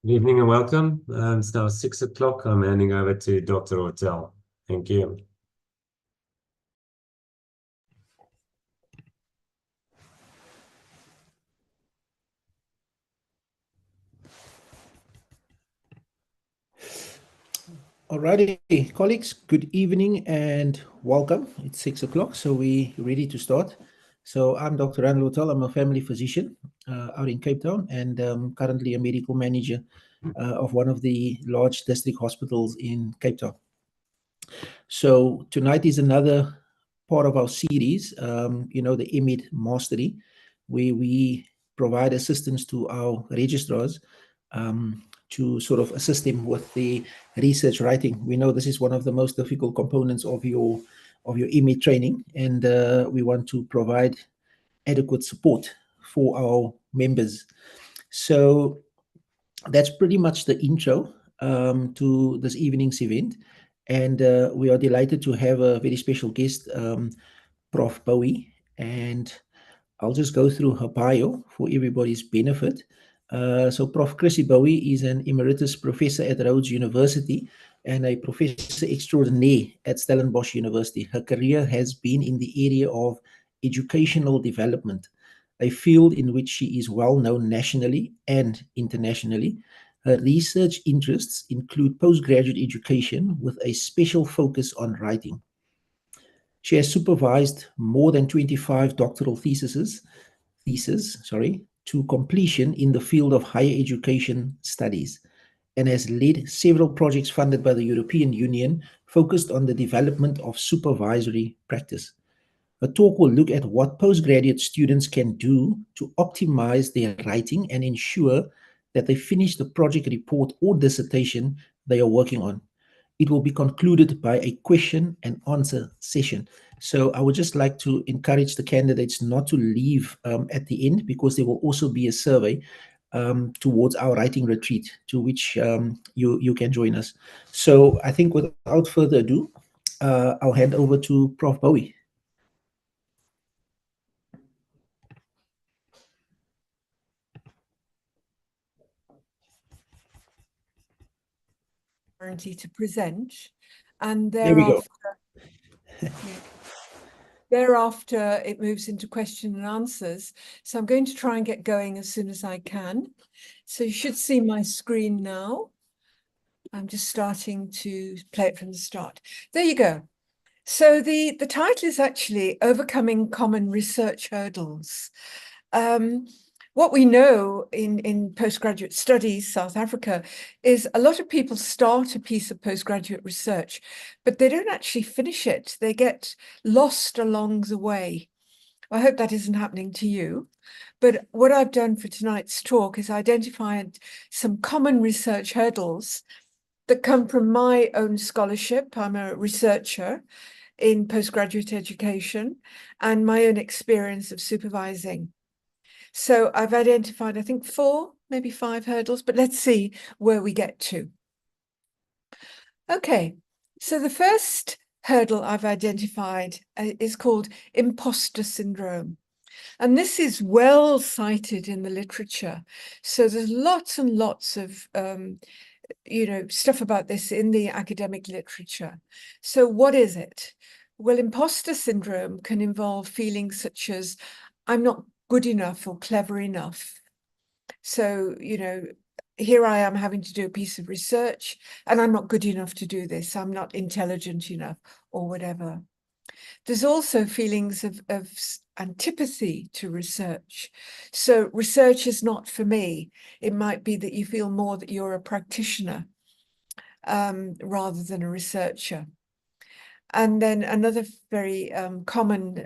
Good evening and welcome. It's now 6 o'clock. I'm handing over to Dr. Ortel. Thank you. Alrighty, colleagues, good evening and welcome. It's 6 o'clock, so we're ready to start. So I'm Dr. Randall Hotel. I'm a family physician out in Cape Town and currently a medical manager of one of the large district hospitals in Cape Town. So tonight is another part of our series, the MMED Mastery, where we provide assistance to our registrars to sort of assist them with the research writing. We know this is one of the most difficult components of your MMED training, and we want to provide adequate support for our members. So that's pretty much the intro to this evening's event. And we are delighted to have a very special guest, Prof. Bowie. And I'll just go through her bio for everybody's benefit. So Prof. Chrissy Bowie is an emeritus professor at Rhodes University and a professor extraordinaire at Stellenbosch University. Her career has been in the area of educational development, a field in which she is well known nationally and internationally. Her research interests include postgraduate education with a special focus on writing. She has supervised more than 25 doctoral theses to completion in the field of higher education studies and has led several projects funded by the European Union focused on the development of supervisory practice. A talk will look at what postgraduate students can do to optimize their writing and ensure that they finish the project report or dissertation they are working on. It will be concluded by a question and answer session. So I would just like to encourage the candidates not to leave at the end, because there will also be a survey towards our writing retreat, to which you can join us. So I think without further ado, I'll hand over to Prof. Bowie. To present, and There we go. Thereafter it moves into question and answers. So I'm going to try and get going as soon as I can. So you should see my screen now. I'm just starting to play it from the start. There you go. So the title is actually Overcoming Common Research Hurdles. What we know in postgraduate studies, South Africa, is a lot of people start a piece of postgraduate research, but they don't actually finish it. They get lost along the way. I hope that isn't happening to you. But what I've done for tonight's talk is identified some common research hurdles that come from my own scholarship. I'm a researcher in postgraduate education and my own experience of supervising. So I've identified, I think, 4, maybe 5 hurdles, but let's see where we get to. Okay, so the first hurdle I've identified is called imposter syndrome. And this is well cited in the literature. So there's lots and lots of stuff about this in the academic literature. So what is it? Well, imposter syndrome can involve feelings such as, I'm not good enough or clever enough. So, here I am having to do a piece of research and I'm not good enough to do this. I'm not intelligent enough or whatever. There's also feelings of antipathy to research. So research is not for me. It might be that you feel more that you're a practitioner rather than a researcher. And then another very common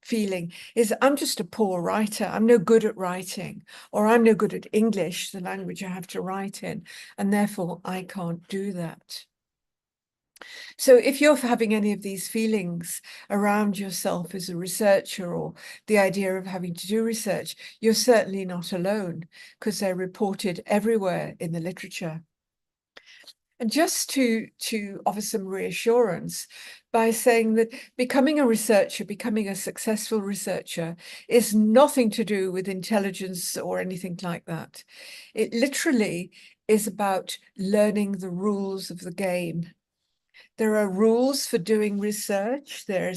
feeling is, I'm just a poor writer. I'm no good at writing, or I'm no good at English, the language I have to write in, and therefore I can't do that. So if you're having any of these feelings around yourself as a researcher, or the idea of having to do research, you're certainly not alone, because they're reported everywhere in the literature. And just to offer some reassurance by saying that becoming a researcher, becoming a successful researcher is nothing to do with intelligence or anything like that. It literally is about learning the rules of the game. There are rules for doing research. They're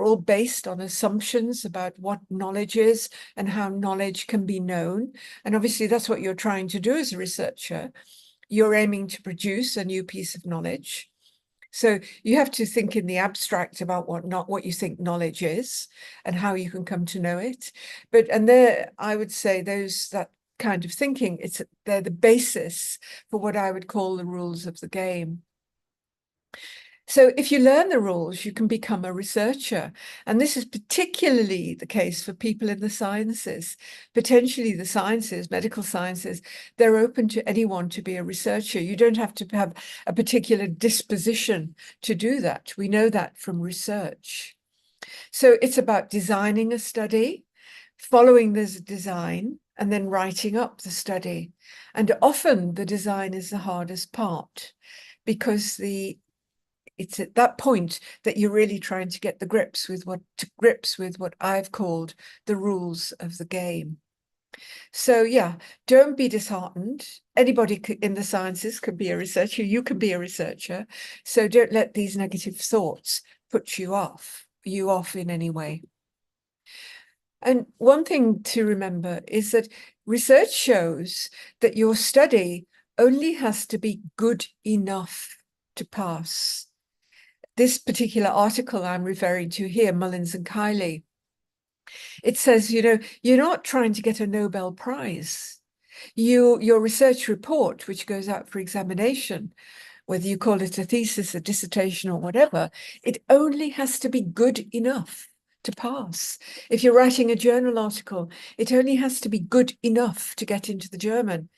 all based on assumptions about what knowledge is and how knowledge can be known. And obviously that's what you're trying to do as a researcher. You're aiming to produce a new piece of knowledge. So you have to think in the abstract about what you think knowledge is and how you can come to know it. And there, I would say that kind of thinking, they're the basis for what I would call the rules of the game. So if you learn the rules, you can become a researcher. And this is particularly the case for people in the sciences. Potentially the sciences, medical sciences, they're open to anyone to be a researcher. You don't have to have a particular disposition to do that. We know that from research. So it's about designing a study, following this design, and then writing up the study. And often the design is the hardest part, because it's at that point that you're really trying to get to grips with what I've called the rules of the game. So yeah, don't be disheartened. Anybody in the sciences could be a researcher. You can be a researcher. So don't let these negative thoughts put you off in any way. And one thing to remember is that research shows that your study only has to be good enough to pass. This particular article I'm referring to here, Mullins and Kiley, it says, you're not trying to get a Nobel Prize. Your research report, which goes out for examination, whether you call it a thesis, a dissertation, or whatever, it only has to be good enough to pass. If you're writing a journal article, it only has to be good enough to get into the journal.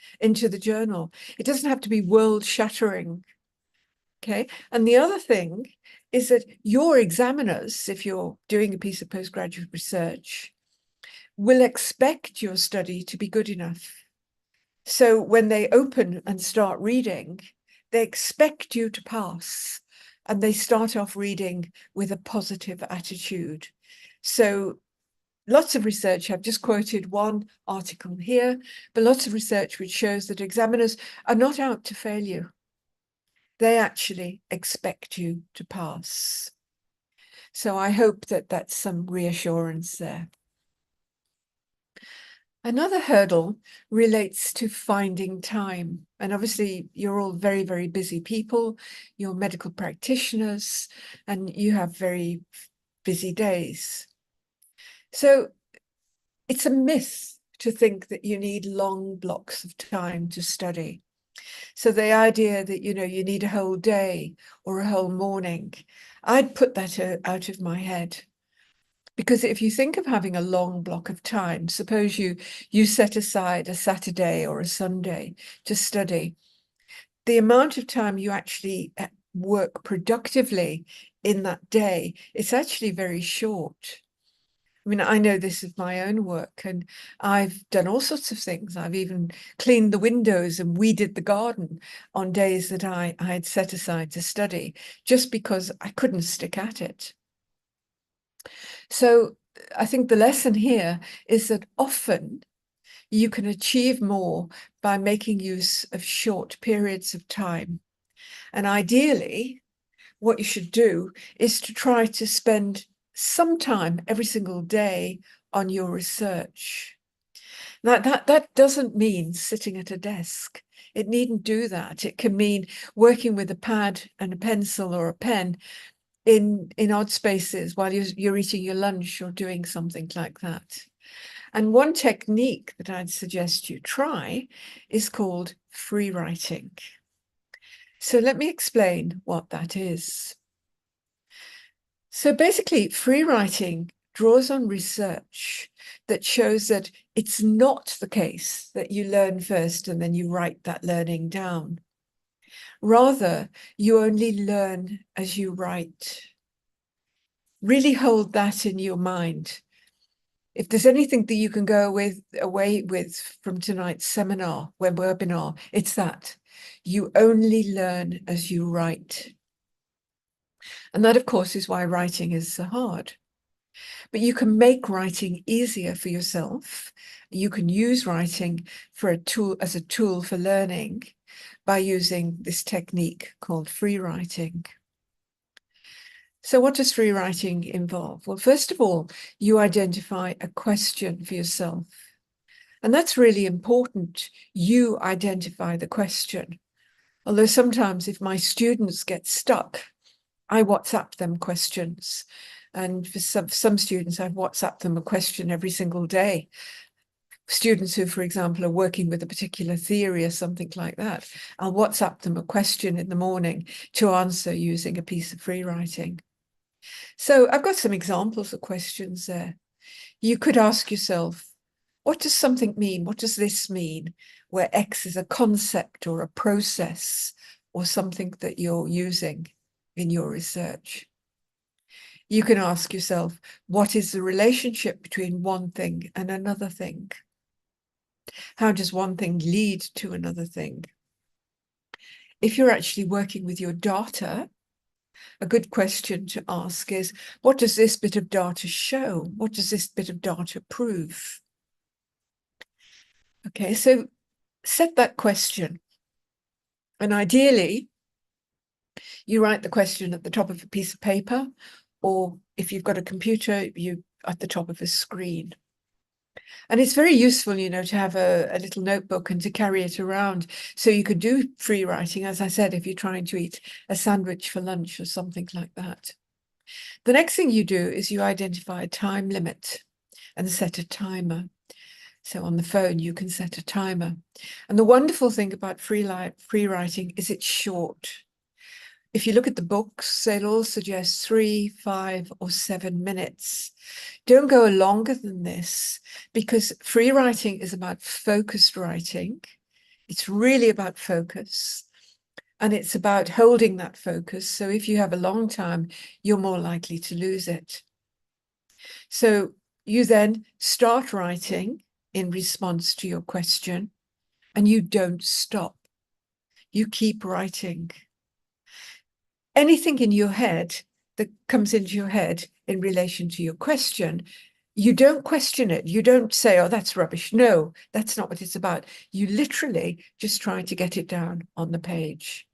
It doesn't have to be world-shattering. Okay, and the other thing is that your examiners, if you're doing a piece of postgraduate research, will expect your study to be good enough. So when they open and start reading, they expect you to pass, and they start off reading with a positive attitude. So lots of research, I've just quoted one article here, but lots of research which shows that examiners are not out to fail you. They actually expect you to pass. So I hope that that's some reassurance there. Another hurdle relates to finding time. And obviously you're all very, very busy people, you're medical practitioners, and you have very busy days. So it's a myth to think that you need long blocks of time to study. So the idea that, you need a whole day or a whole morning, I'd put that out of my head. Because if you think of having a long block of time, suppose you set aside a Saturday or a Sunday to study, the amount of time you actually work productively in that day, it's actually very short. I mean, I know this is my own work, and I've done all sorts of things. I've even cleaned the windows and weeded the garden on days that I had set aside to study, just because I couldn't stick at it. So I think the lesson here is that often you can achieve more by making use of short periods of time. And ideally, what you should do is to try to spend some time every single day on your research. Now, that doesn't mean sitting at a desk. It needn't do that. It can mean working with a pad and a pencil or a pen in odd spaces while you're eating your lunch or doing something like that. And one technique that I'd suggest you try is called free writing. So let me explain what that is. So basically, free writing draws on research that shows that it's not the case that you learn first and then you write that learning down. Rather, you only learn as you write. Really hold that in your mind. If there's anything that you can go away with from tonight's webinar, it's that. You only learn as you write. And that, of course, is why writing is so hard. But you can make writing easier for yourself. You can use writing for a tool, as a tool for learning, by using this technique called free writing. So what does free writing involve? Well, first of all, you identify a question for yourself. And that's really important. You identify the question. Although sometimes if my students get stuck, I WhatsApp them questions. And for some students, I've WhatsApped them a question every single day. Students who, for example, are working with a particular theory or something like that, I'll WhatsApp them a question in the morning to answer using a piece of free writing. So I've got some examples of questions there. You could ask yourself, what does something mean? What does this mean? Where X is a concept or a process or something that you're using in your research. You can ask yourself, what is the relationship between one thing and another thing? How does one thing lead to another thing? If you're actually working with your data, a good question to ask is, what does this bit of data show? What does this bit of data prove? Okay, so set that question. And ideally, you write the question at the top of a piece of paper, or if you've got a computer, you at the top of a screen. And it's very useful, you know, to have a little notebook and to carry it around. So you could do free writing, as I said, if you're trying to eat a sandwich for lunch or something like that. The next thing you do is you identify a time limit and set a timer. So on the phone, you can set a timer. And the wonderful thing about free writing is it's short. If you look at the books, they'll all suggest 3, 5, or 7 minutes. Don't go longer than this, because free writing is about focused writing. It's really about focus, and it's about holding that focus. So if you have a long time, you're more likely to lose it. So you then start writing in response to your question, and you don't stop. You keep writing. Anything in your head that comes into your head in relation to your question, you don't question it. You don't say, oh, that's rubbish. No, that's not what it's about. You literally just try to get it down on the page.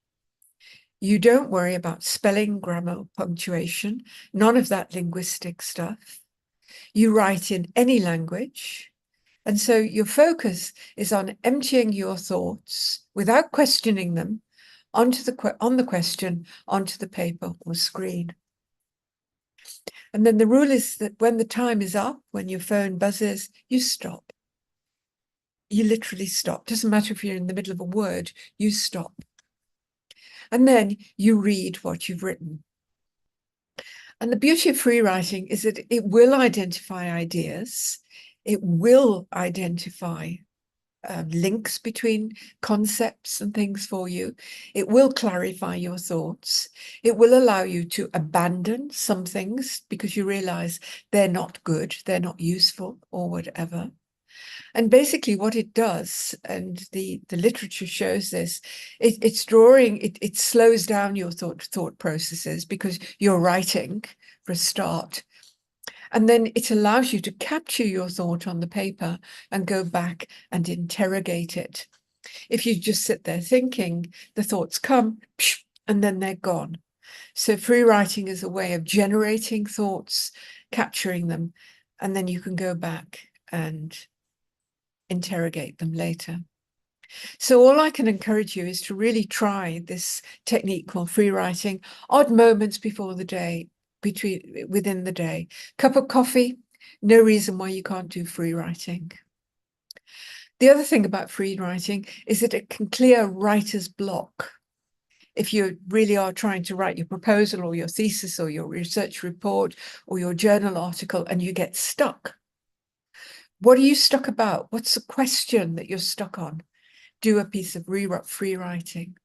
You don't worry about spelling, grammar, punctuation, none of that linguistic stuff. You write in any language. And so your focus is on emptying your thoughts without questioning them on the question, onto the paper or screen. And then the rule is that when the time is up, when your phone buzzes, you stop. You literally stop. Doesn't matter if you're in the middle of a word, you stop. And then you read what you've written. And the beauty of free writing is that it will identify ideas. It will identify links between concepts and things for you. It will clarify your thoughts. It will allow you to abandon some things because you realize they're not good, they're not useful or whatever. And basically what it does, and the literature shows this, it slows down your thought processes because you're writing for a start. And then it allows you to capture your thought on the paper and go back and interrogate it. If you just sit there thinking, the thoughts come and then they're gone. So free writing is a way of generating thoughts, capturing them, and then you can go back and interrogate them later. So all I can encourage you is to really try this technique called free writing, odd moments before the day, within the day. Cup of coffee, no reason why you can't do free writing. The other thing about free writing is that it can clear writer's block. If you really are trying to write your proposal or your thesis or your research report or your journal article and you get stuck, what are you stuck about? What's the question that you're stuck on? Do a piece of free writing.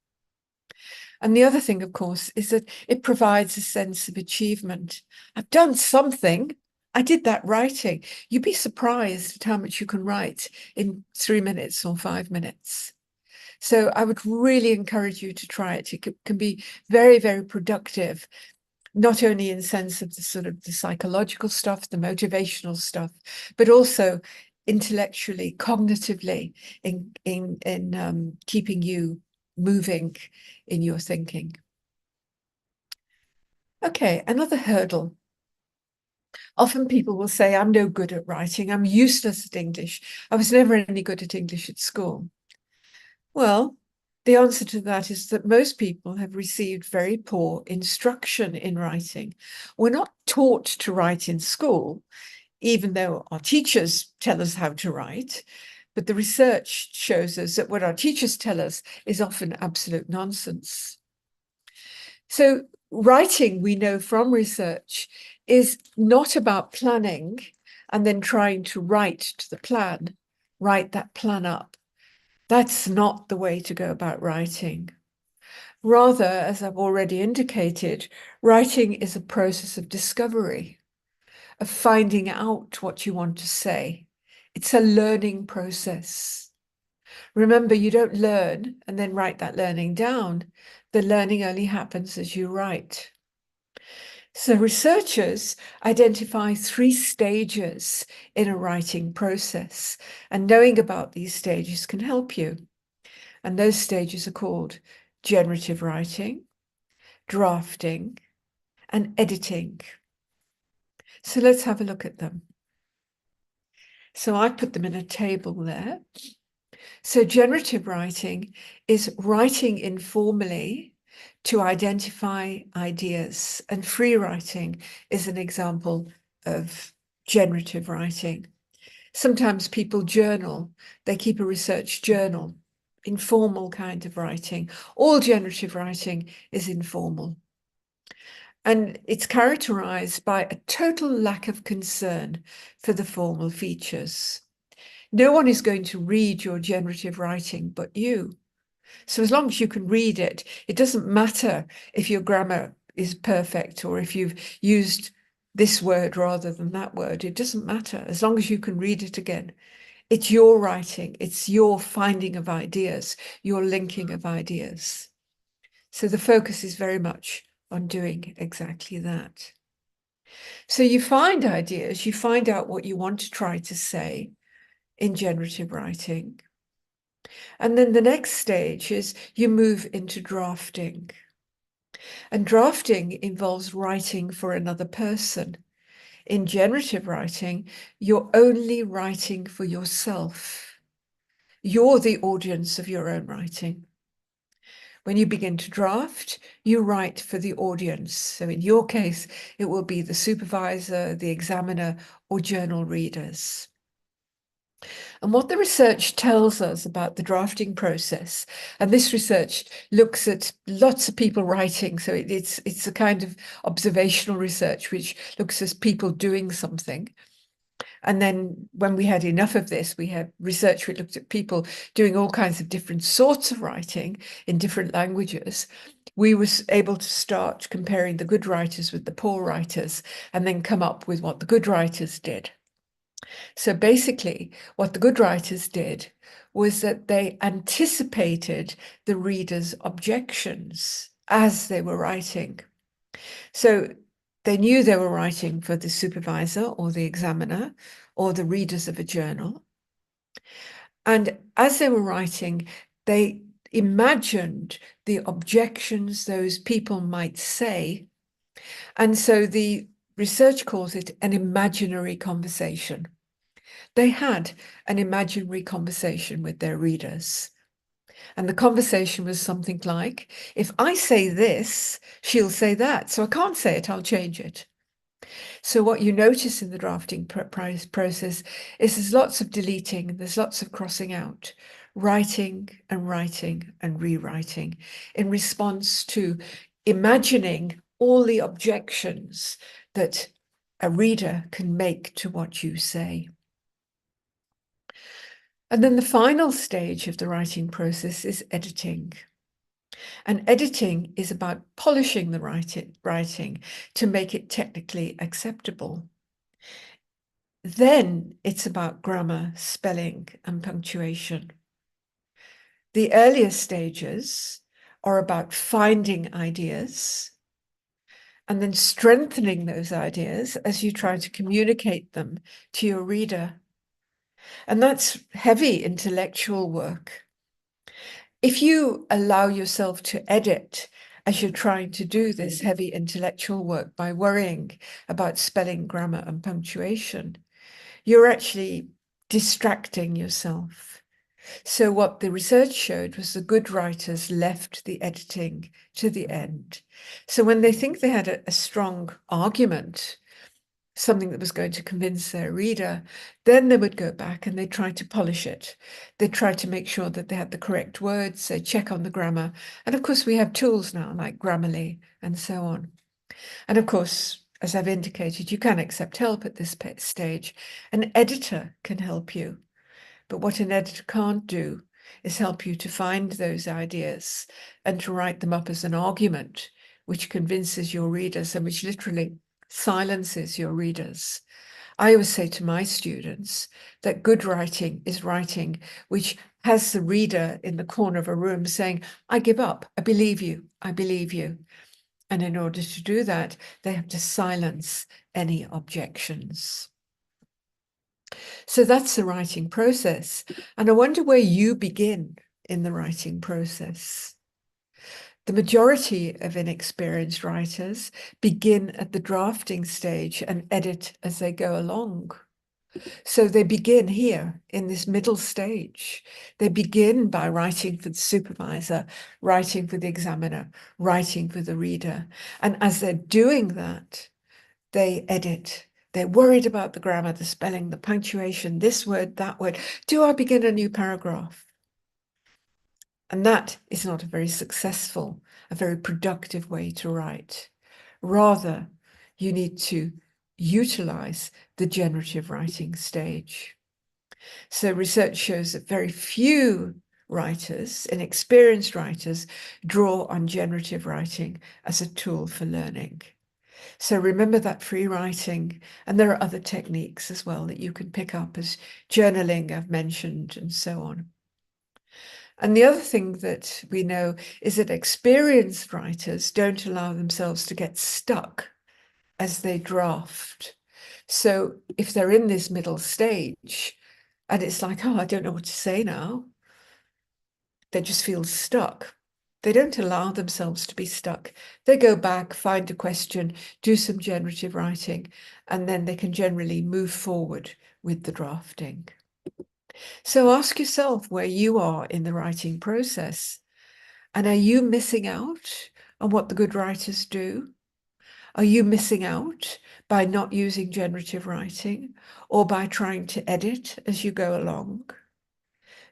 And the other thing, of course, is that it provides a sense of achievement. I've done something. I did that writing. You'd be surprised at how much you can write in 3 minutes or 5 minutes. So I would really encourage you to try it. It can be very, very productive, not only in the sense of the sort of the psychological stuff, the motivational stuff, but also intellectually, cognitively, in keeping you moving in your thinking. Okay, another hurdle. Often people will say, I'm no good at writing. I'm useless at English. I was never any good at English at school. Well, the answer to that is that most people have received very poor instruction in writing. We're not taught to write in school, even though our teachers tell us how to write. But the research shows us that what our teachers tell us is often absolute nonsense. So writing, we know from research, is not about planning and then trying to write to the plan, write that plan up. That's not the way to go about writing. Rather, as I've already indicated, writing is a process of discovery, of finding out what you want to say. It's a learning process. Remember, you don't learn and then write that learning down. The learning only happens as you write. So researchers identify 3 stages in a writing process, and knowing about these stages can help you. And those stages are called generative writing, drafting, and editing. So let's have a look at them. So I put them in a table there. So generative writing is writing informally to identify ideas, and free writing is an example of generative writing. Sometimes people journal, they keep a research journal, informal kind of writing. All generative writing is informal. And it's characterized by a total lack of concern for the formal features. No one is going to read your generative writing but you. So as long as you can read it, it doesn't matter if your grammar is perfect or if you've used this word rather than that word. It doesn't matter as long as you can read it again. It's your writing. It's your finding of ideas, your linking of ideas. So the focus is very much on doing exactly that. So you find ideas, you find out what you want to try to say in generative writing. And then the next stage is you move into drafting. And drafting involves writing for another person. In generative writing, you're only writing for yourself. You're the audience of your own writing. When you begin to draft, you write for the audience. So in your case, it will be the supervisor, the examiner, or journal readers. And what the research tells us about the drafting process, and this research looks at lots of people writing, so it's a kind of observational research which looks at people doing something. And then when we had enough of this, we had research which looked at people doing all kinds of different sorts of writing in different languages. We were able to start comparing the good writers with the poor writers and then come up with what the good writers did. So basically, what the good writers did was that they anticipated the reader's objections as they were writing. So they knew they were writing for the supervisor or the examiner or the readers of a journal. And as they were writing, they imagined the objections those people might say. And so the research calls it an imaginary conversation. They had an imaginary conversation with their readers. And the conversation was something like, if I say this, she'll say that. So I can't say it, I'll change it. So what you notice in the drafting process is there's lots of deleting, there's lots of crossing out, writing and writing and rewriting in response to imagining all the objections that a reader can make to what you say. And then the final stage of the writing process is editing. And editing is about polishing the writing to make it technically acceptable. Then it's about grammar, spelling, and punctuation. The earlier stages are about finding ideas and then strengthening those ideas as you try to communicate them to your reader. And that's heavy intellectual work. If you allow yourself to edit as you're trying to do this heavy intellectual work by worrying about spelling, grammar, and punctuation, you're actually distracting yourself. So what the research showed was the good writers left the editing to the end. So when they think they had a strong argument, something that was going to convince their reader, then they would go back and they try to polish it. They try to make sure that they had the correct words, they check on the grammar. And of course, we have tools now like Grammarly and so on. And of course, as I've indicated, you can accept help at this stage. An editor can help you. But what an editor can't do is help you to find those ideas and to write them up as an argument, which convinces your readers and which literally silences your readers. I always say to my students that good writing is writing which has the reader in the corner of a room saying, I give up, I believe you, I believe you. And in order to do that, they have to silence any objections. So that's the writing process. And I wonder where you begin in the writing process. The majority of inexperienced writers begin at the drafting stage and edit as they go along. So they begin here in this middle stage. They begin by writing for the supervisor, writing for the examiner, writing for the reader. And as they're doing that, they edit. They're worried about the grammar, the spelling, the punctuation, this word, that word. Do I begin a new paragraph? And that is not a very successful, a very productive way to write. Rather, you need to utilize the generative writing stage. So research shows that very few writers, inexperienced writers, draw on generative writing as a tool for learning. So remember that free writing, and there are other techniques as well that you can pick up as journaling I've mentioned and so on. And the other thing that we know is that experienced writers don't allow themselves to get stuck as they draft. So if they're in this middle stage and it's like, oh, I don't know what to say now, they just feel stuck. They don't allow themselves to be stuck. They go back, find a question, do some generative writing, and then they can generally move forward with the drafting. So ask yourself where you are in the writing process. And are you missing out on what the good writers do? Are you missing out by not using generative writing or by trying to edit as you go along?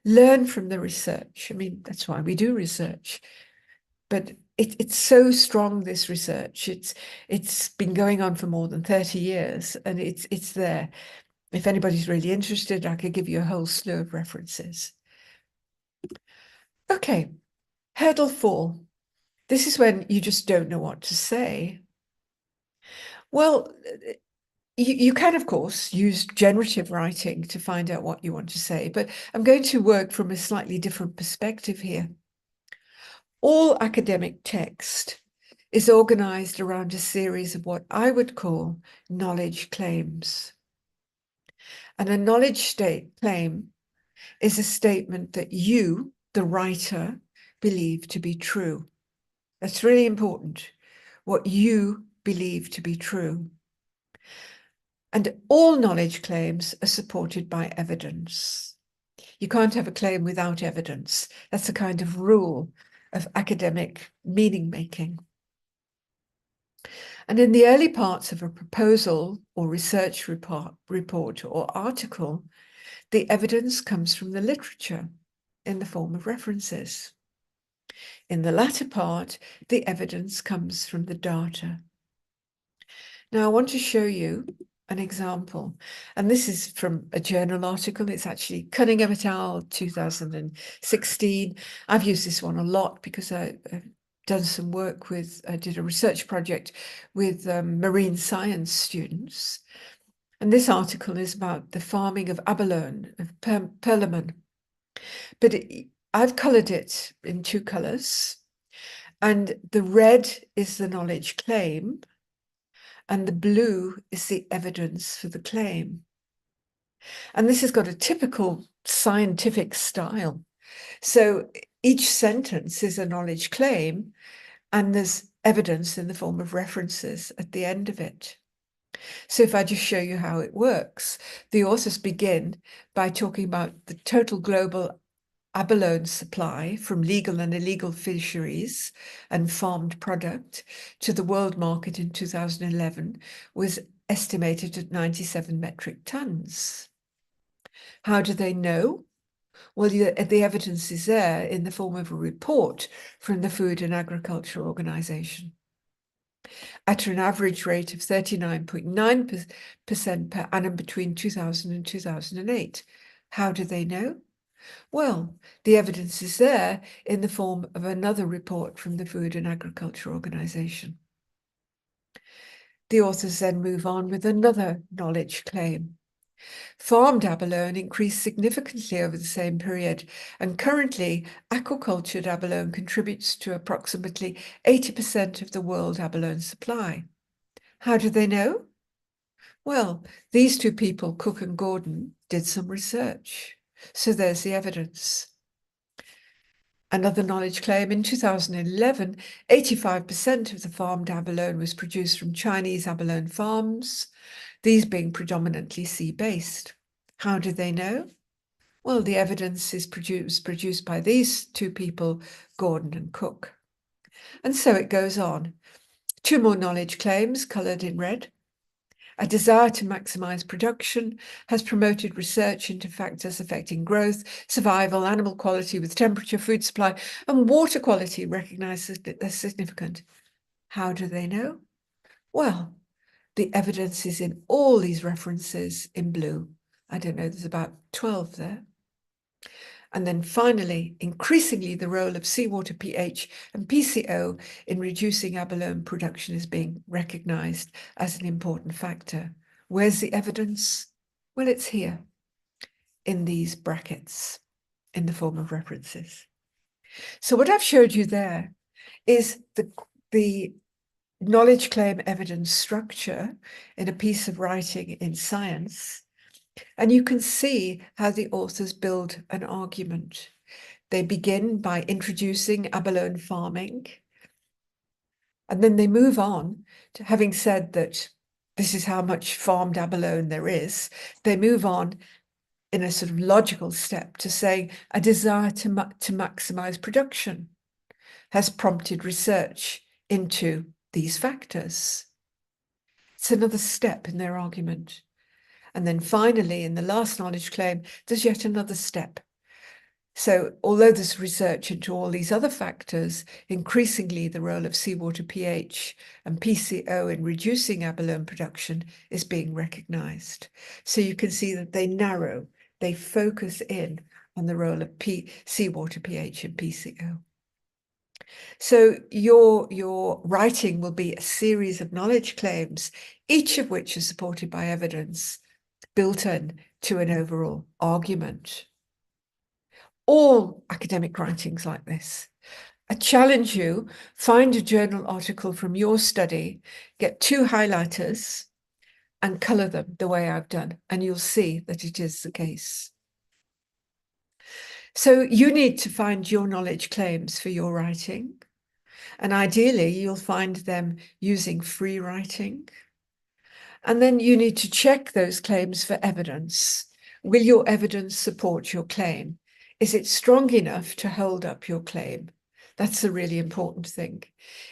Learn from the research. I mean, that's why we do research. But it's so strong, this research. It's been going on for more than 30 years, and it's there. If anybody's really interested, I could give you a whole slew of references. Okay, hurdle 4. This is when you just don't know what to say. Well, you can, of course, use generative writing to find out what you want to say, but I'm going to work from a slightly different perspective here. All academic text is organized around a series of what I would call knowledge claims. And a knowledge claim is a statement that you, the writer, believe to be true. That's really important, what you believe to be true. And all knowledge claims are supported by evidence. You can't have a claim without evidence. That's a kind of rule of academic meaning making. And in the early parts of a proposal or research report or article, the evidence comes from the literature in the form of references. In the latter part, the evidence comes from the data. Now, I want to show you an example, and this is from a journal article. It's actually Cunningham et al. 2016. I've used this one a lot because I've done some work with, I did a research project with marine science students. And this article is about the farming of abalone, of perlman. But I've coloured it in 2 colours, and the red is the knowledge claim, and the blue is the evidence for the claim. And this has got a typical scientific style. So each sentence is a knowledge claim, and there's evidence in the form of references at the end of it. So if I just show you how it works, the authors begin by talking about the total global abalone supply from legal and illegal fisheries and farmed product to the world market in 2011 was estimated at 97 metric tons. How do they know? Well, the evidence is there in the form of a report from the Food and Agriculture Organization. At an average rate of 39.9% per annum between 2000 and 2008. How do they know? Well, the evidence is there in the form of another report from the Food and Agriculture Organization. The authors then move on with another knowledge claim. Farmed abalone increased significantly over the same period, and currently aquacultured abalone contributes to approximately 80% of the world abalone supply. How do they know? Well, these 2 people, Cook and Gordon, did some research. So there's the evidence. Another knowledge claim: in 2011, 85% of the farmed abalone was produced from Chinese abalone farms, these being predominantly sea-based. How did they know? Well, the evidence is produced by these 2 people, Gordon and Cook. And so it goes on. 2 more knowledge claims, coloured in red. A desire to maximize production has promoted research into factors affecting growth, survival, animal quality with temperature, food supply, and water quality recognized as significant. How do they know? Well, the evidence is in all these references in blue. I don't know, there's about 12 there. And then finally, increasingly, the role of seawater pH and PCO in reducing abalone production is being recognized as an important factor. Where's the evidence? Well, it's here in these brackets in the form of references. So what I've showed you there is the knowledge claim evidence structure in a piece of writing in science. And you can see how the authors build an argument. They begin by introducing abalone farming, and then they move on to, having said that this is how much farmed abalone there is, they move on in a sort of logical step to saying a desire to maximize production has prompted research into these factors. It's another step in their argument. And then finally, in the last knowledge claim, there's yet another step. So although there's research into all these other factors, increasingly the role of seawater pH and PCO in reducing abalone production is being recognized. So you can see that they narrow, they focus in on the role of seawater pH and PCO. So your writing will be a series of knowledge claims, each of which is supported by evidence built in to an overall argument. All academic writings like this. I challenge you, find a journal article from your study, get 2 highlighters and colour them the way I've done, and you'll see that it is the case. So you need to find your knowledge claims for your writing, and ideally you'll find them using free writing. And then you need to check those claims for evidence. Will your evidence support your claim? Is it strong enough to hold up your claim? That's a really important thing.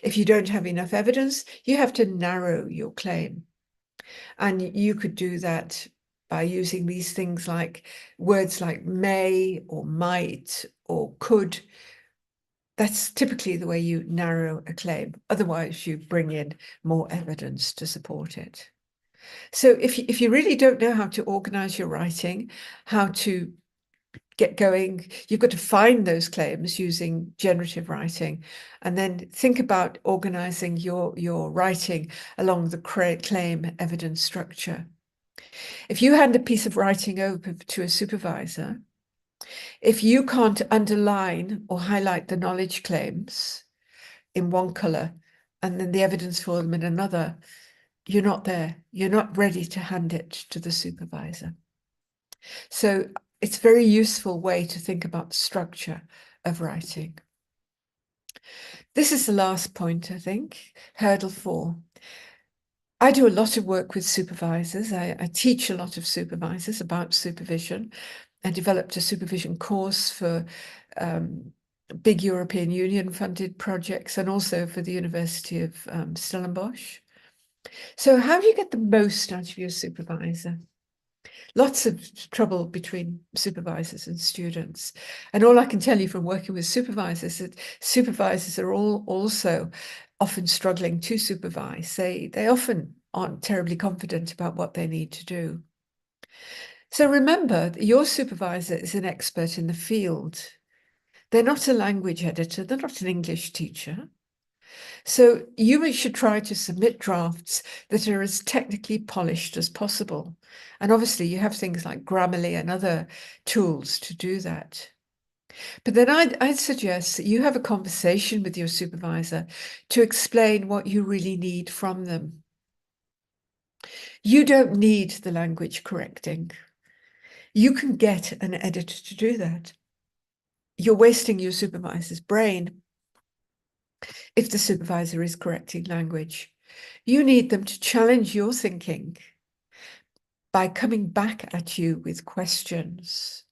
If you don't have enough evidence, you have to narrow your claim. And you could do that by using these things like words like may or might or could. That's typically the way you narrow a claim. Otherwise, you bring in more evidence to support it. So if you really don't know how to organize your writing, how to get going, you've got to find those claims using generative writing, and then think about organizing your writing along the claim evidence structure. If you hand a piece of writing over to a supervisor, If you can't underline or highlight the knowledge claims in one color and then the evidence for them in another, you're not there. You're not ready to hand it to the supervisor. So it's a very useful way to think about the structure of writing. This is the last point, I think, hurdle 4. I do a lot of work with supervisors. I teach a lot of supervisors about supervision. I developed a supervision course for big European Union funded projects and also for the University of Stellenbosch. So how do you get the most out of your supervisor? Lots of trouble between supervisors and students. And all I can tell you from working with supervisors is that supervisors are all also often struggling to supervise. They often aren't terribly confident about what they need to do. So remember that your supervisor is an expert in the field. They're not a language editor. They're not an English teacher. So you should try to submit drafts that are as technically polished as possible. And obviously you have things like Grammarly and other tools to do that. But then I'd suggest that you have a conversation with your supervisor to explain what you really need from them. You don't need the language correcting. You can get an editor to do that. You're wasting your supervisor's brain if the supervisor is correcting language. You need them to challenge your thinking by coming back at you with questions.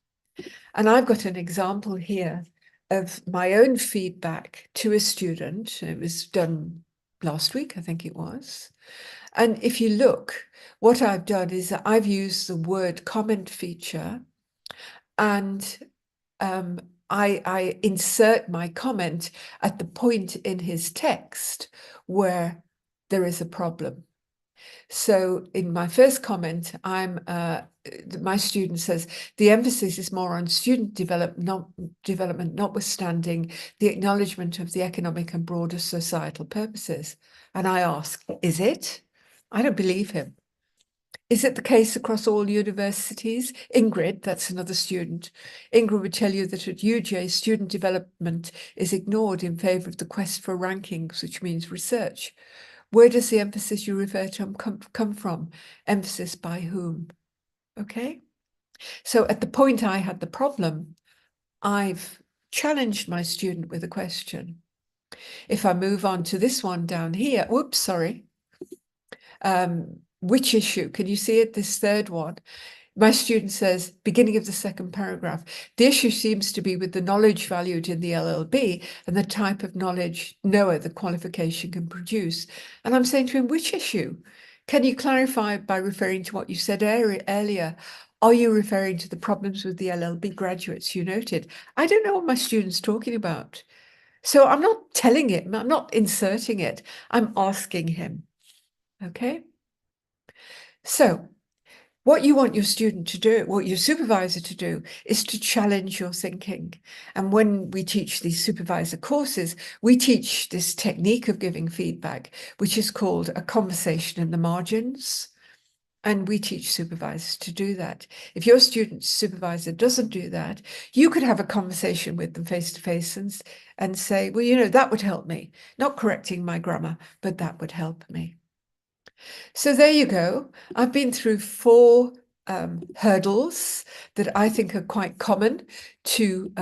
And I've got an example here of my own feedback to a student. It was done last week, I think it was. And if you look, what I've done is that I've used the word comment feature, and I insert my comment at the point in his text where there is a problem. So in my first comment, my student says, the emphasis is more on student development, notwithstanding the acknowledgement of the economic and broader societal purposes. And I ask, is it? I don't believe him. Is it the case across all universities? Ingrid, that's another student, Ingrid would tell you that at UJ, student development is ignored in favour of the quest for rankings, which means research. Where does the emphasis you refer to come from? Emphasis by whom? Okay. So at the point I had the problem, I've challenged my student with a question. If I move on to this one down here, whoops, sorry. Which issue? Can you see it? This third one. My student says, beginning of the second paragraph, the issue seems to be with the knowledge valued in the LLB and the type of knowledge Noah, the qualification, can produce. And I'm saying to him, which issue? Can you clarify by referring to what you said earlier? Are you referring to the problems with the LLB graduates you noted? I don't know what my student's talking about. So I'm not telling him, I'm not inserting it. I'm asking him. Okay. So what you want your student to do, what your supervisor to do, is to challenge your thinking. And when we teach these supervisor courses, we teach this technique of giving feedback, which is called a conversation in the margins. And we teach supervisors to do that. If your student's supervisor doesn't do that, you could have a conversation with them face to face and say, well, you know, that would help me. Not correcting my grammar, but that would help me. So there you go. I've been through 4 hurdles that I think are quite common to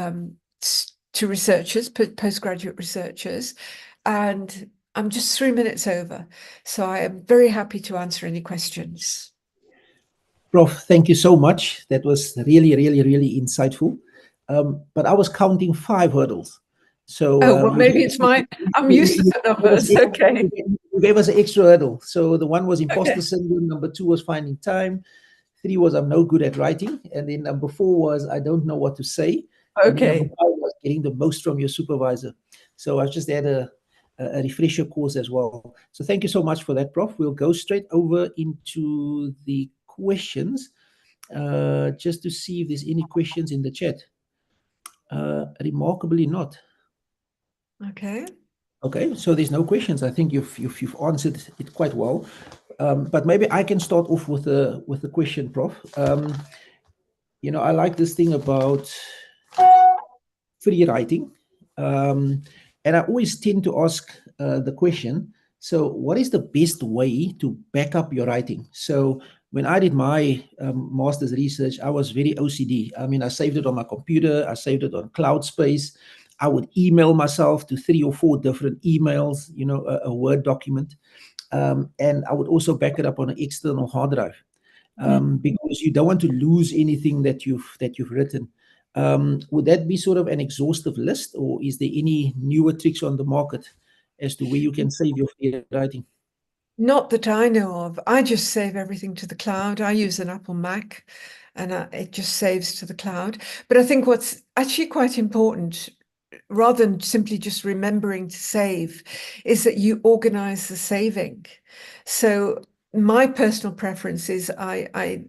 researchers, postgraduate researchers, and I'm just 3 minutes over. So I am very happy to answer any questions. Prof, thank you so much. That was really, really, really insightful. But I was counting 5 hurdles. So well, maybe it's mine. I'm used to the numbers. Okay. You gave us an extra hurdle. So the one was imposter syndrome. Number 2 was finding time. 3 was I'm no good at writing. And then number 4 was I don't know what to say. Okay. And number 5 was getting the most from your supervisor. So I've just had a refresher course as well. So thank you so much for that, Prof. We'll go straight over into the questions just to see if there's any questions in the chat. Remarkably not. Okay. Okay, so there's no questions. I think you've answered it quite well. But maybe I can start off with the question, Prof. You know, I like this thing about free writing. And I always tend to ask the question, so what is the best way to back up your writing? So when I did my master's research, I was very OCD. I mean, I saved it on my computer, I saved it on cloud space. I would email myself to 3 or 4 different emails, you know, a Word document. And I would also back it up on an external hard drive. Because you don't want to lose anything that you've written. Would that be sort of an exhaustive list, or is there any newer tricks on the market as to where you can save your free writing? Not that I know of. I just save everything to the cloud. I use an Apple Mac, and it just saves to the cloud. But I think what's actually quite important, rather than simply just remembering to save, is that you organize the saving. So my personal preference is I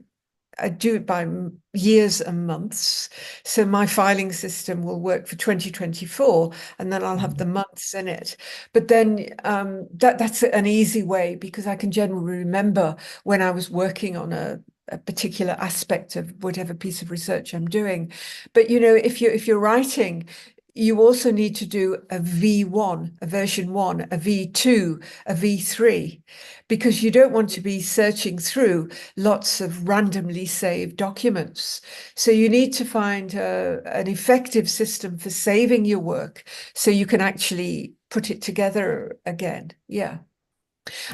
do it by years and months. So my filing system will work for 2024, and then I'll have the months in it. But then that's an easy way, because I can generally remember when I was working on a particular aspect of whatever piece of research I'm doing. But you know, if you're writing, you also need to do a V1, a version 1, a V2, a V3, because you don't want to be searching through lots of randomly saved documents. So you need to find an effective system for saving your work so you can actually put it together again. Yeah.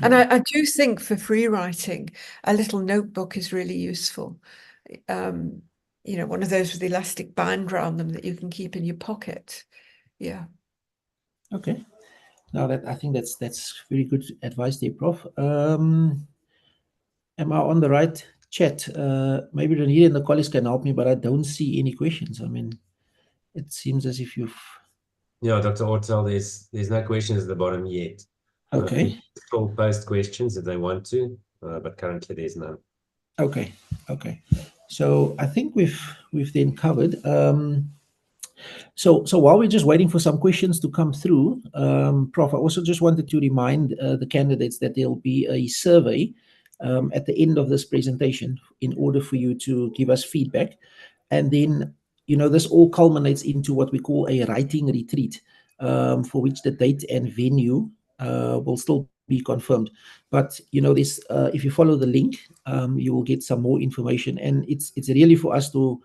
And I do think for free writing, a little notebook is really useful. You know, one of those with the elastic band around them that you can keep in your pocket. Yeah. Okay. Now I think that's very good advice there, Prof. Am I on the right chat? Maybe Renee and the colleagues can help me, but I don't see any questions. I mean, it seems as if you've... Yeah, Dr. Ortel, there's no questions at the bottom yet. Okay. People post questions if they want to, but currently there's none. Okay. So I think we've then covered. So while we're just waiting for some questions to come through, Prof, I also just wanted to remind the candidates that there'll be a survey at the end of this presentation in order for you to give us feedback. And then, you know, this all culminates into what we call a writing retreat, for which the date and venue will still be confirmed. But, you know, this if you follow the link, you will get some more information. And it's really for us to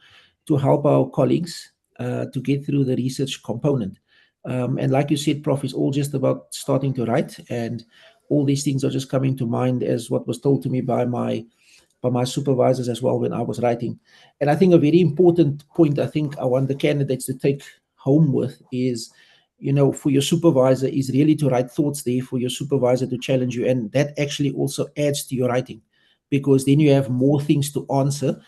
help our colleagues to get through the research component. And like you said, Prof, it's all just about starting to write, and all these things are just coming to mind as what was told to me by my supervisors as well when I was writing. And I think a very important point I think I want the candidates to take home with is, you know, for your supervisor is really to write thoughts there for your supervisor to challenge you. And that actually also adds to your writing, because then you have more things to answer.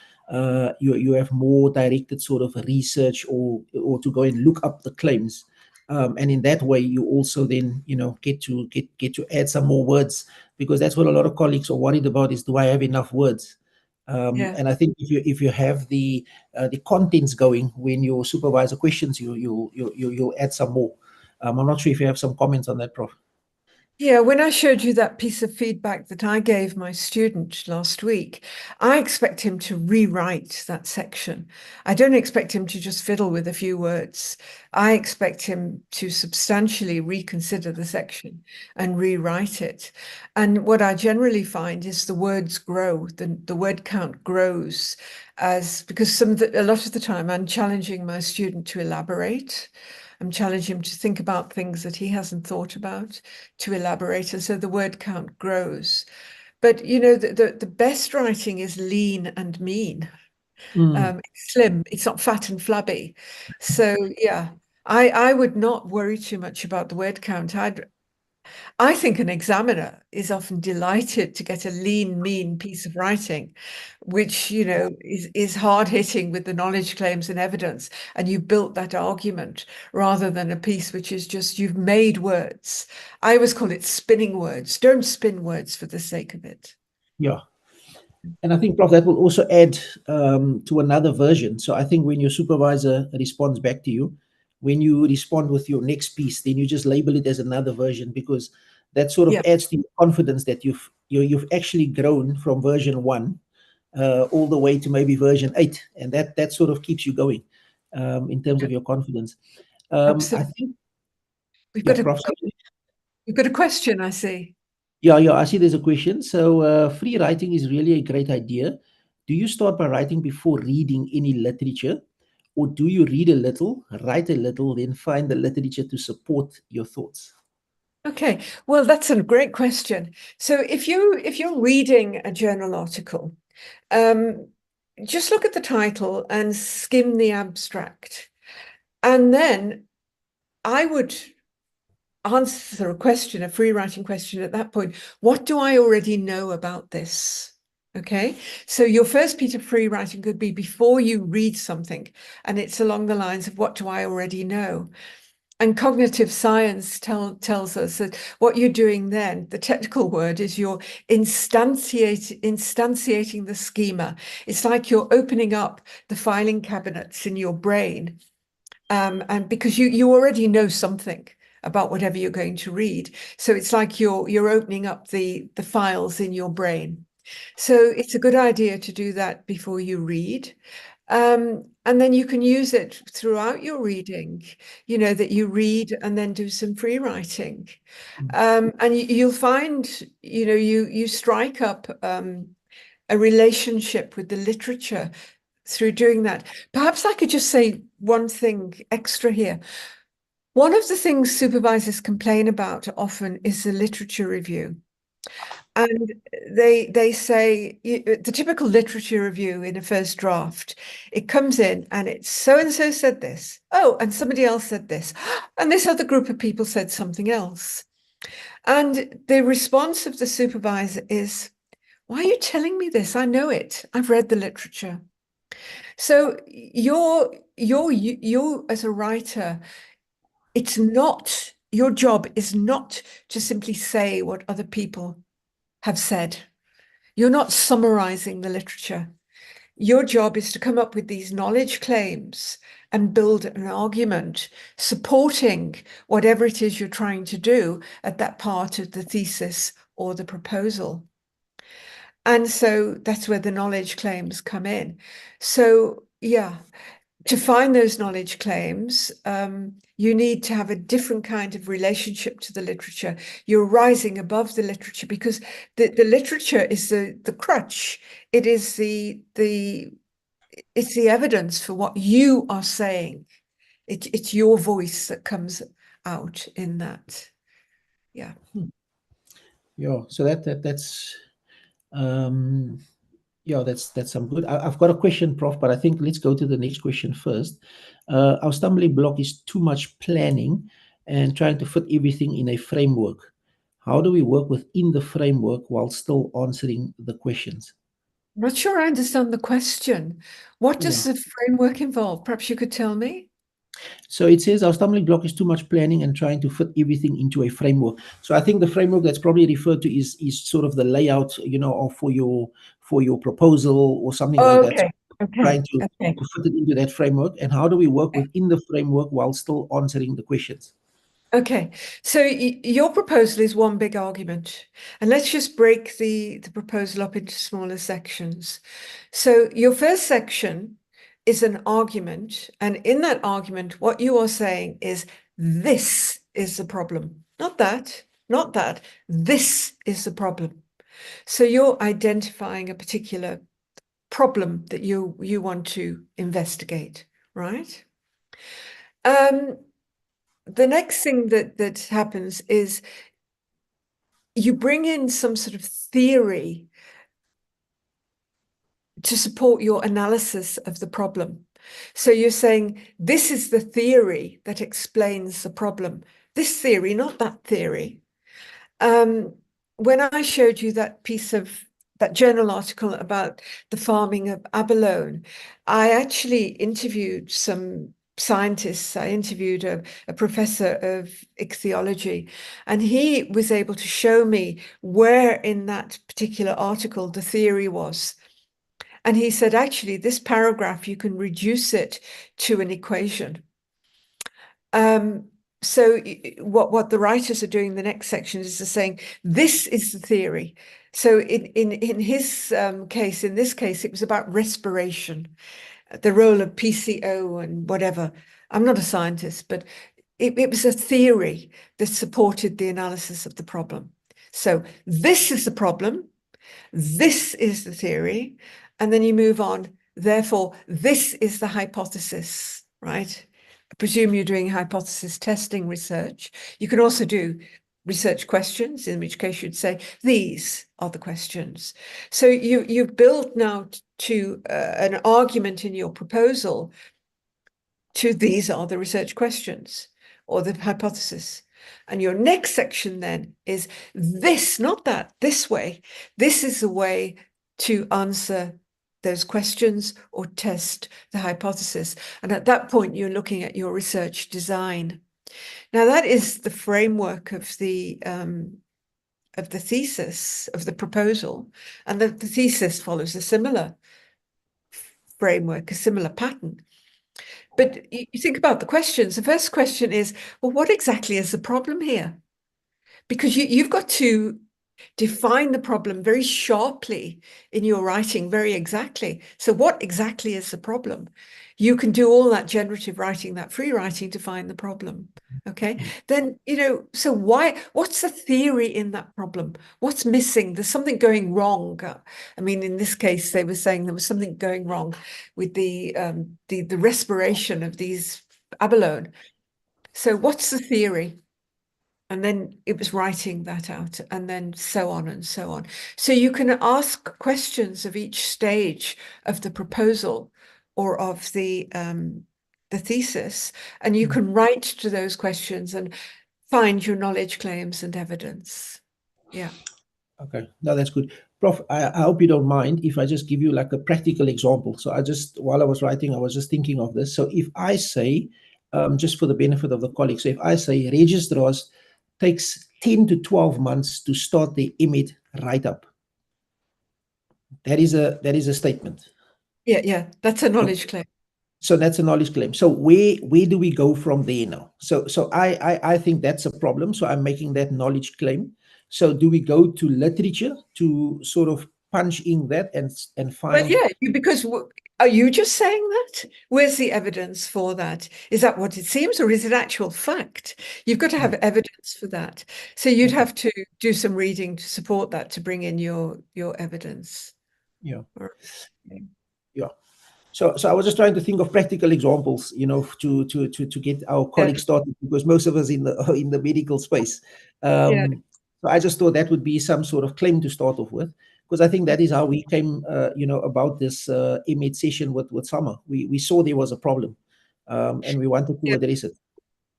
You have more directed sort of research or to go and look up the claims. And in that way, you also then, you know, get to add some more words, because that's what a lot of colleagues are worried about is, do I have enough words? And I think if you have the contents going when your supervisor questions you, you'll add some more. I'm not sure if you have some comments on that, Prof. Yeah, when I showed you that piece of feedback that I gave my student last week, I expect him to rewrite that section. I don't expect him to just fiddle with a few words. I expect him to substantially reconsider the section and rewrite it. And what I generally find is the words grow, the word count grows, because a lot of the time I'm challenging my student to elaborate. I'm challenging him to think about things that he hasn't thought about, to elaborate, and so the word count grows. But you know, the best writing is lean and mean. It's slim, it's not fat and flabby. So yeah, I would not worry too much about the word count. I think an examiner is often delighted to get a lean, mean piece of writing, which, you know, is hard hitting with the knowledge claims and evidence. And you built that argument rather than a piece which is just, you've made words. I always call it spinning words. Don't spin words for the sake of it. Yeah. And I think, Prof, that will also add to another version. So I think when your supervisor responds back to you, when you respond with your next piece, then you just label it as another version, because that sort of adds to your confidence that you've actually grown from version 1 all the way to maybe version 8, and that sort of keeps you going. in terms of your confidence. I Absolutely. think, We've yeah, got Prof. we've got a question, I see. Yeah, I see there's a question. So free writing is really a great idea. Do you start by writing before reading any literature? Or do you read a little, write a little, then find the literature to support your thoughts? Okay, well, that's a great question. So if you're reading a journal article, just look at the title and skim the abstract. And then I would answer a free writing question at that point. What do I already know about this? Okay, so your first piece of free writing could be before you read something, and it's along the lines of what do I already know? And cognitive science tells us that what you're doing then, the technical word is you're instantiating the schema. It's like you're opening up the filing cabinets in your brain, and because you already know something about whatever you're going to read. So it's like you're opening up the files in your brain. So it's a good idea to do that before you read. And then you can use it throughout your reading, that you read and then do some free writing. And you'll find, you strike up a relationship with the literature through doing that. Perhaps I could just say one thing extra here. One of the things supervisors complain about often is the literature review. And they say the typical literature review in a first draft, it comes in and it's so-and-so said this. Oh, and somebody else said this. And this other group of people said something else. And the response of the supervisor is, why are you telling me this? I know it. I've read the literature. So you as a writer, your job is not to simply say what other people have said. You're not summarizing the literature. Your job is to come up with these knowledge claims and build an argument supporting whatever it is you're trying to do at that part of the thesis or the proposal. And so that's where the knowledge claims come in. So, yeah, to find those knowledge claims, you need to have a different kind of relationship to the literature. You're rising above the literature because the literature is the crutch. It is it's the evidence for what you are saying. It's your voice that comes out in that. Yeah. Yeah, so that's yeah, that's some good. I've got a question, Prof, but I think let's go to the next question first. Our stumbling block is too much planning and trying to fit everything in a framework. How do we work within the framework while still answering the questions? I'm not sure I understand the question. What does the framework involve? Perhaps you could tell me. So it says our stumbling block is too much planning and trying to fit everything into a framework. So I think the framework that's probably referred to is sort of the layout, of for your proposal or something like that. Okay. Trying to Okay. fit it into that framework. And how do we work within the framework while still answering the questions? Okay, so your proposal is one big argument, and let's just break the proposal up into smaller sections. So your first section is an argument, and in that argument, what you are saying is this is the problem, not that, not that. This is the problem. So you're identifying a particular problem that you want to investigate, right? The next thing that happens is you bring in some sort of theory to support your analysis of the problem. So you're saying, this is the theory that explains the problem. This theory, not that theory. When I showed you that that journal article about the farming of abalone, I actually interviewed some scientists. I interviewed a professor of ichthyology, and he was able to show me where in that particular article the theory was. And he said, actually, this paragraph, you can reduce it to an equation. So what the writers are doing in the next section is they're saying, this is the theory. So in his case, in this case, it was about respiration. the role of PCO and whatever. I'm not a scientist, but it was a theory that supported the analysis of the problem. So this is the problem, this is the theory, and then you move on. Therefore, this is the hypothesis, right? I presume you're doing hypothesis testing research. You can also do research questions, in which case you'd say, these are the questions. So you've built now to an argument in your proposal to these are the research questions or the hypothesis. And your next section then is this, not that, this way. This is the way to answer those questions or test the hypothesis. And at that point, you're looking at your research design. Now, that is the framework of the thesis, of the proposal. And the thesis follows a similar framework, a similar pattern. But you think about the questions. The first question is, well, what exactly is the problem here? Because you've got to define the problem very sharply in your writing, very exactly. So what exactly is the problem? You can do all that generative writing, that free writing to find the problem. Okay, then, so what's the theory in that problem? What's missing? There's something going wrong. I mean, in this case, they were saying there was something going wrong with the respiration of these abalone. So what's the theory? And then it was writing that out, and then so on and so on. So you can ask questions of each stage of the proposal or of the thesis, and you can write to those questions and find your knowledge claims and evidence. Yeah. Okay, no, that's good. Prof, I hope you don't mind if I just give you like a practical example. So while I was writing, I was just thinking of this. So if I say, just for the benefit of the colleagues, so if I say registrars takes 10 to 12 months to start the MMED write-up, that is a statement. Yeah, that's a knowledge claim. So that's a knowledge claim. So where do we go from there now? So I think that's a problem. So I'm making that knowledge claim. So do we go to literature to sort of punch in that and find? Well, yeah, because are you just saying that? Where's the evidence for that? Is that what it seems, or is it actual fact? You've got to have evidence for that. So you'd have to do some reading to support that, to bring in your evidence. Yeah. Yeah. So I was just trying to think of practical examples, to get our colleagues started, because most of us in the medical space. So I just thought that would be some sort of claim to start off with, because I think that is how we came, about this MMED session with Summer. We saw there was a problem, and we wanted to address it.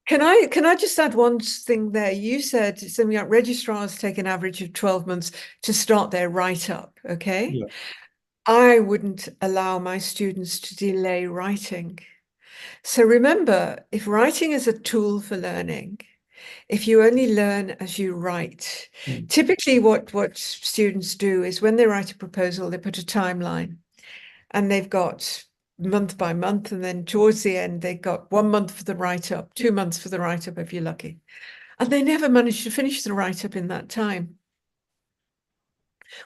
Can I just add one thing there? You said something like registrars take an average of 12 months to start their write-up, okay? Yeah. I wouldn't allow my students to delay writing. So remember, if writing is a tool for learning, if you only learn as you write, typically what students do is when they write a proposal, they put a timeline, and they've got month by month, and then towards the end, they've got 1 month for the write-up, 2 months for the write-up if you're lucky. And they never manage to finish the write-up in that time.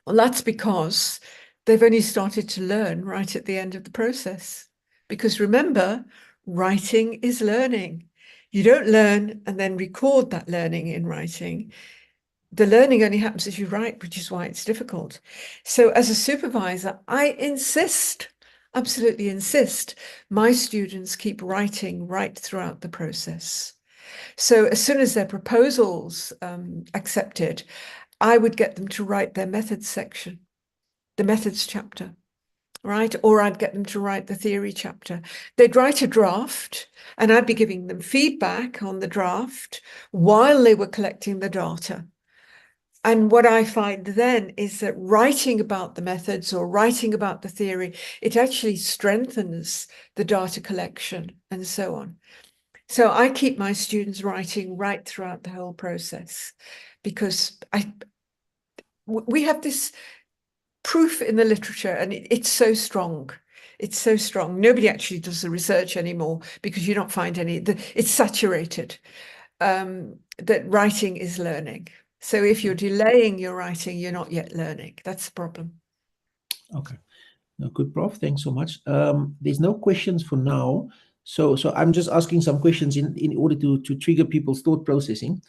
Well, that's because they've only started to learn right at the end of the process. Because remember, writing is learning. You don't learn and then record that learning in writing. The learning only happens as you write, which is why it's difficult. So as a supervisor, I insist, absolutely insist, my students keep writing right throughout the process. So as soon as their proposals accepted, I would get them to write their methods section, the methods chapter, right? Or I'd get them to write the theory chapter. They'd write a draft, and I'd be giving them feedback on the draft while they were collecting the data. And what I find then is that writing about the methods or writing about the theory, it actually strengthens the data collection and so on. So I keep my students writing right throughout the whole process, because we have this proof in the literature, and it's so strong. It's so strong. Nobody actually does the research anymore because you don't find any. It's saturated. That writing is learning. So if you're delaying your writing, you're not yet learning. That's the problem. Okay. No, good, Prof. Thanks so much. There's no questions for now. So I'm just asking some questions in order to trigger people's thought processing.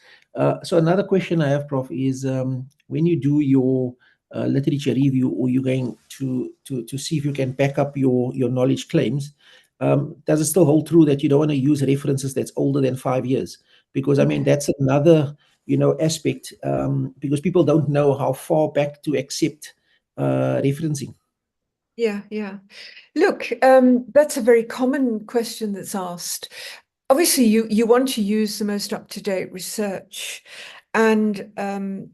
So another question I have, Prof, is when you do your literature review, or you're going to see if you can back up your knowledge claims, does it still hold true that you don't want to use references that's older than 5 years? Because I mean, that's another aspect, because people don't know how far back to accept referencing. Yeah. Look, that's a very common question that's asked. Obviously, you want to use the most up-to-date research, and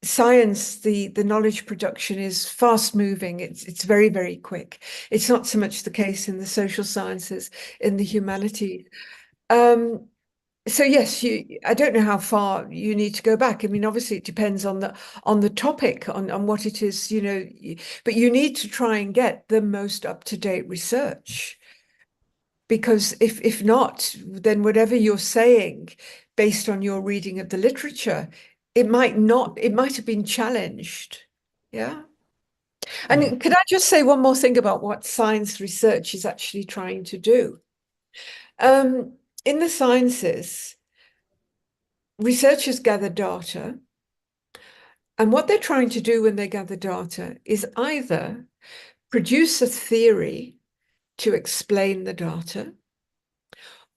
science, the knowledge production is fast moving. It's very, very quick. It's not so much the case in the social sciences, in the humanities. So yes, I don't know how far you need to go back. I mean, obviously it depends on the topic, on what it is, but you need to try and get the most up-to-date research. Because if not, then whatever you're saying based on your reading of the literature, it might have been challenged. Yeah. And could I just say one more thing about what science research is actually trying to do? In the sciences, researchers gather data, and what they're trying to do when they gather data is either produce a theory to explain the data,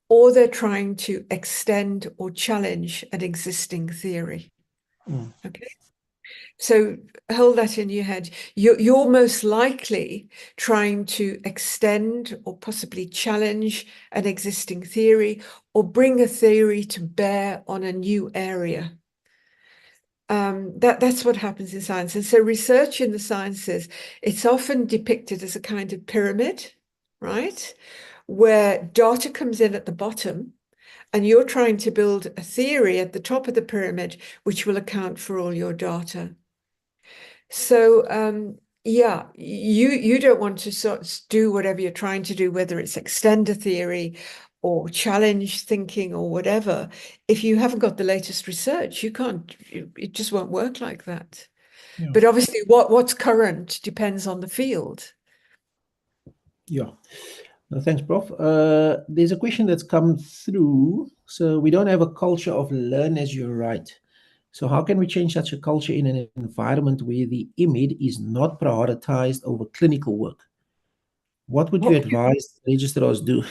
or they're trying to extend or challenge an existing theory. Okay. So hold that in your head. You're most likely trying to extend or possibly challenge an existing theory, or bring a theory to bear on a new area. That's what happens in science. And so research in the sciences, it's often depicted as a kind of pyramid, right? Where data comes in at the bottom, and you're trying to build a theory at the top of the pyramid, which will account for all your data. So yeah, you don't want to sort of do whatever you're trying to do, whether it's extend a theory or challenge thinking or whatever. If you haven't got the latest research, you can't. It just won't work like that. Yeah. But obviously, what's current depends on the field. Yeah. No, thanks, Prof. There's a question that's come through. So we don't have a culture of learn as you write. So how can we change such a culture in an environment where the MMED is not prioritized over clinical work? What would you advise registrars do?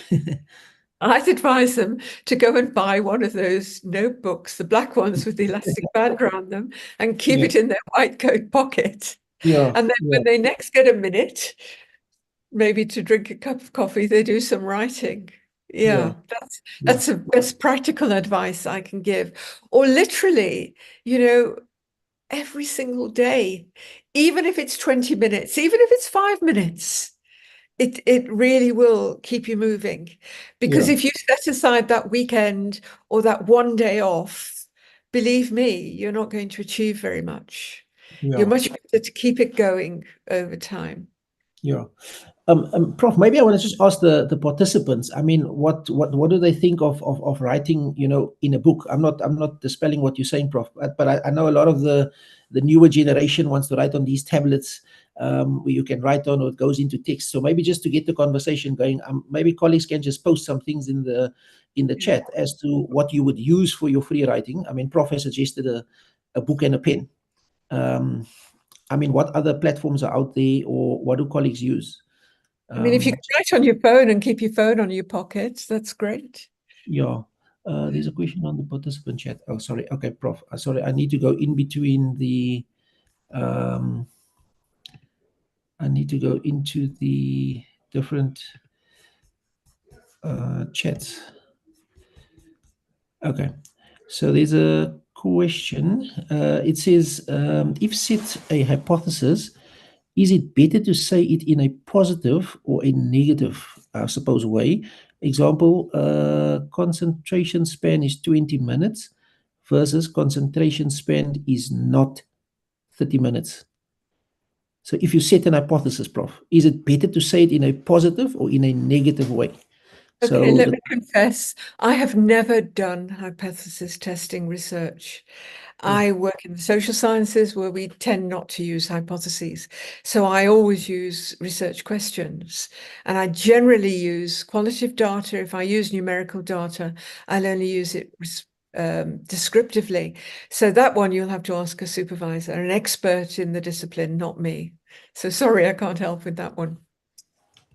I'd advise them to go and buy one of those notebooks, the black ones with the elastic band around them, and keep it in their white coat pocket. Yeah. And then when they next get a minute, maybe to drink a cup of coffee, they do some writing. Yeah, that's the best practical advice I can give. Or literally, every single day, even if it's 20 minutes, even if it's 5 minutes, it really will keep you moving. Because if you set aside that weekend or that one day off, believe me, you're not going to achieve very much. You're much better to keep it going over time. Yeah. Prof, maybe I want to just ask the participants. I mean, what do they think of writing, in a book? I'm not dispelling what you're saying, Prof, but I know a lot of the newer generation wants to write on these tablets, where you can write on, or it goes into text. So maybe just to get the conversation going, maybe colleagues can just post some things in the chat as to what you would use for your free writing. I mean, Prof has suggested a book and a pen. I mean, what other platforms are out there, or what do colleagues use? I mean, if you can write on your phone and keep your phone on your pocket, that's great. Yeah. There's a question on the participant chat. Oh, sorry. Okay, Prof. Sorry, I need to go in between the I need to go into the different chats. Okay. So there's a question. It says, if set a hypothesis, is it better to say it in a positive or a negative, I suppose, way? Example, concentration span is 20 minutes versus concentration span is not 30 minutes. So if you set an hypothesis, Prof, is it better to say it in a positive or in a negative way? So Okay, let me confess, I have never done hypothesis testing research. I work in the social sciences where we tend not to use hypotheses. So I always use research questions. And I generally use qualitative data. If I use numerical data, I'll only use it descriptively. So that one you'll have to ask a supervisor, an expert in the discipline, not me. So sorry, I can't help with that one.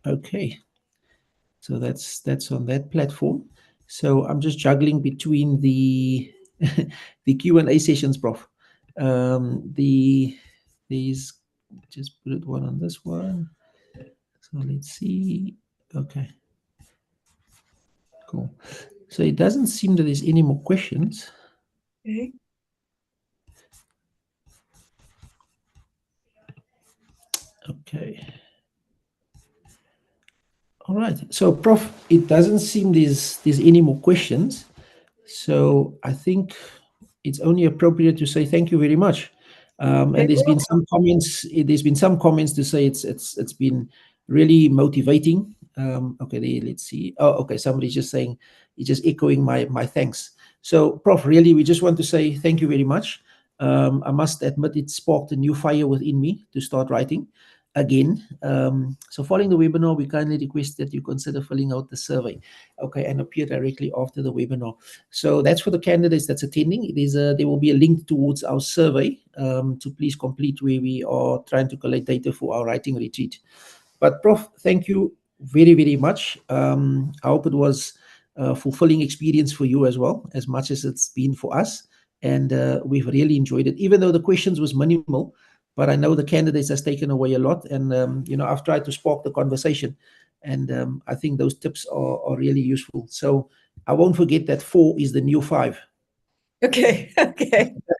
okay. So that's on that platform. So I'm just juggling between the the Q&A sessions, Prof. These just put it one on this one. So let's see. Okay. Cool. So it doesn't seem that there's any more questions. Okay. Okay. All right. So, Prof, it doesn't seem there's any more questions. So I think it's only appropriate to say thank you very much. And there's been some comments. There's been some comments to say it's been really motivating. Okay, let's see. Oh, okay. Somebody's just saying, he's just echoing my thanks. So, Prof, really, we just want to say thank you very much. I must admit, it sparked a new fire within me to start writing again. So following the webinar, we kindly request that you consider filling out the survey, okay, and appear directly after the webinar. So that's for the candidates that's attending. There will be a link towards our survey to please complete, where we are trying to collect data for our writing retreat. But Prof, thank you very, very much. I hope it was a fulfilling experience for you as well, as much as it's been for us. And we've really enjoyed it, even though the questions was minimal. But I know the candidates has taken away a lot, and I've tried to spark the conversation, and I think those tips are really useful. So I won't forget that 4 is the new 5. Okay. Okay. So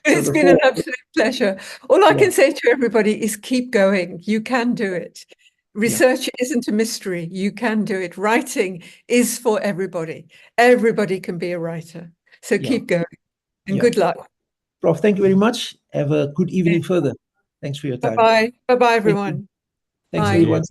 It's the been 4, an absolute pleasure. All I Yeah. can say to everybody is keep going. You can do it. Research isn't a mystery. You can do it. Writing is for everybody. Everybody can be a writer. So Yeah. keep going and Yeah. good luck. Prof, thank you very much. Have a good evening further. Thanks for your time. Bye-bye. Bye-bye, Thank you. everyone. Thanks, Bye. everyone.